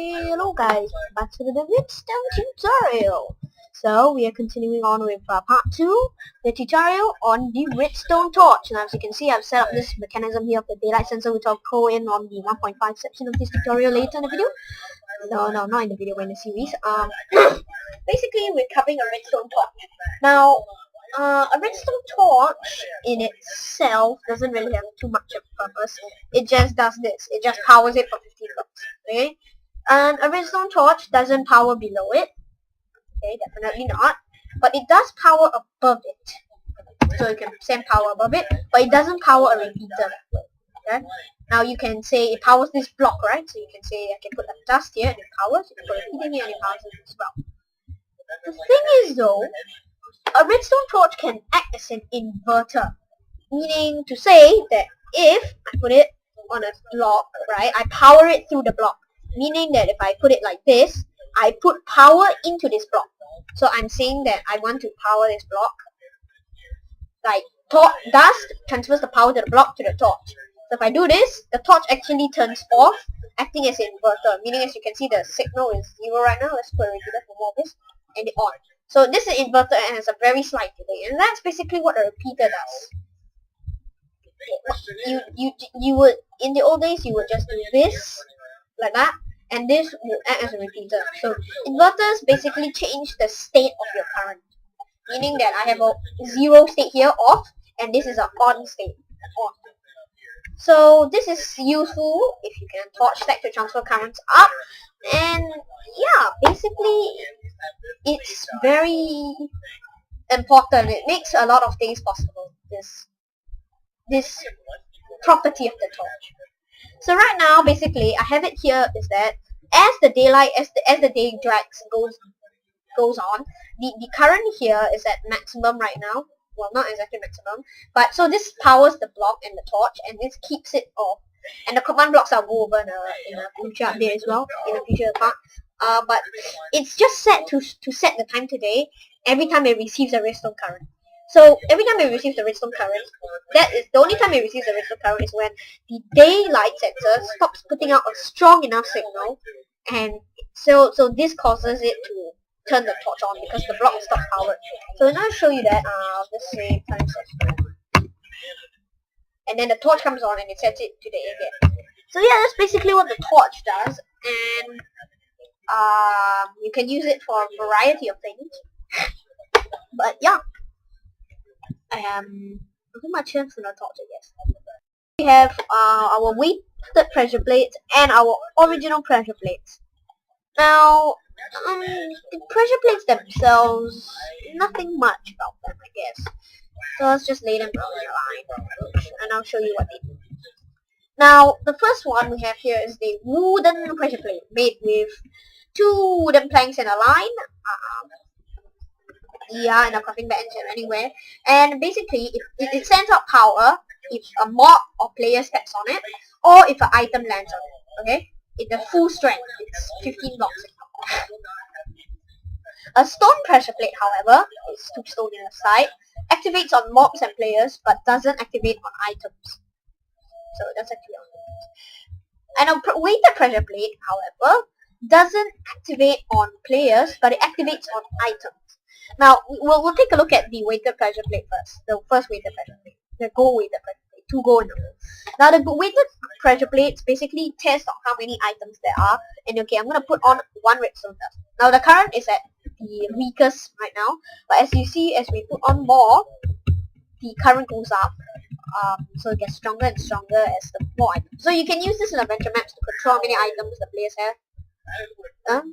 Hello guys, back to the Redstone tutorial. So we are continuing on with part 2, the tutorial on the Redstone torch. Now as you can see, I've set up this mechanism here of the daylight sensor, which I'll go in on the 1.5 section of this tutorial later in the video. No, not in the video, but in the series. Basically we're covering a redstone torch. Now a redstone torch in itself doesn't really have too much of a purpose. It just does this. It just powers it for 15 bucks. Okay? And a redstone torch doesn't power below it. Okay, definitely not. But it does power above it. So you can send power above it, but it doesn't power a repeater. Okay? Now you can say it powers this block, right? So you can say I can put a dust here and it powers. You can put a repeater here and it powers it as well. The thing is though, a redstone torch can act as an inverter. Meaning to say that if I put it on a block, right, I power it through the block. Meaning that if I put it like this, I put power into this block. So I'm saying that I want to power this block. Like, dust transfers the power to the block to the torch. So if I do this, the torch actually turns off, acting as an inverter. Meaning, as you can see, the signal is 0 right now. Let's put a repeater for more of this. And it on. So this is an inverter and has a very slight delay. And that's basically what a repeater does. You would, in the old days, you would just do this, like that, and this will act as a repeater. So inverters basically change the state of your current, meaning that I have a 0 state here, off, and this is an on state, on. So this is useful if you can torch stack to transfer currents up, and yeah, basically it's very important. It makes a lot of things possible, this property of the torch. So right now, basically, I have it here is that as the daylight, as the day goes on, the current here is at maximum right now. Well, not exactly maximum, but so this powers the block and the torch, and this keeps it off. And the command blocks I'll go over in a future update as well, in a future part. But it's just set to set the time today every time it receives a redstone current. So every time it receives the redstone current, that is the only time it receives the redstone current is when the daylight sensor stops putting out a strong enough signal, and so this causes it to turn the torch on because the block stops powered. So when I show you that, I'll just say time set, and then the torch comes on and it sets it to the again. So yeah, that's basically what the torch does, and you can use it for a variety of things. But yeah. Nothing much here for the torch, I guess. We have our weighted pressure plates and our original pressure plates. Now, the pressure plates themselves, nothing much about them, I guess. So let's just lay them down in a line, and I'll show you what they do. Now, the first one we have here is the wooden pressure plate made with 2 wooden planks in a line. Yeah, in a crafting bench and anywhere. And basically, it sends out power if a mob or player steps on it, or if an item lands on it. Okay? It's the full strength. It's 15 blocks. A stone pressure plate, however, is 2 stone in the side, activates on mobs and players, but doesn't activate on items. So that's actually on it. And a weighted pressure plate, however, doesn't activate on players, but it activates on items. Now, we'll take a look at the weighted pressure plate first. The first weighted pressure plate. The gold weighted pressure plate. 2 gold in a row. Now, the weighted pressure plates basically test on how many items there are. And okay, I'm going to put on 1 redstone dust. Now, the current is at the weakest right now. But as you see, as we put on more, the current goes up. So it gets stronger and stronger as the more items. So you can use this in adventure maps to control how many items the players have.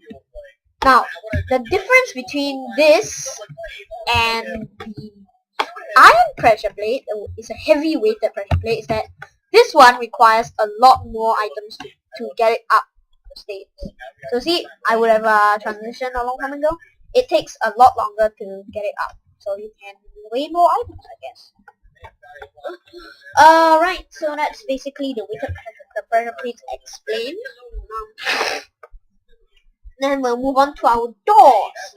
Now, the difference between this and the iron pressure plate, is a heavy weighted pressure plate, is that this one requires a lot more items to get it up the stage. So see, I would have transitioned a long time ago. It takes a lot longer to get it up. So you can weigh more items, I guess. Right, so that's basically the weighted pressure plates explained. Then we'll move on to our doors.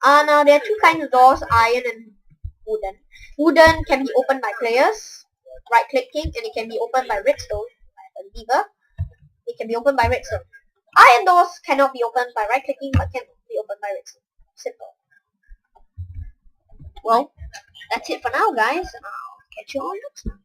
Now there are 2 kinds of doors, iron and wooden. Wooden can be opened by players, right clicking, and it can be opened by redstone, by a lever. It can be opened by redstone. Iron doors cannot be opened by right clicking, but can be opened by redstone. Simple. Well, that's it for now, guys. I'll catch you all next time.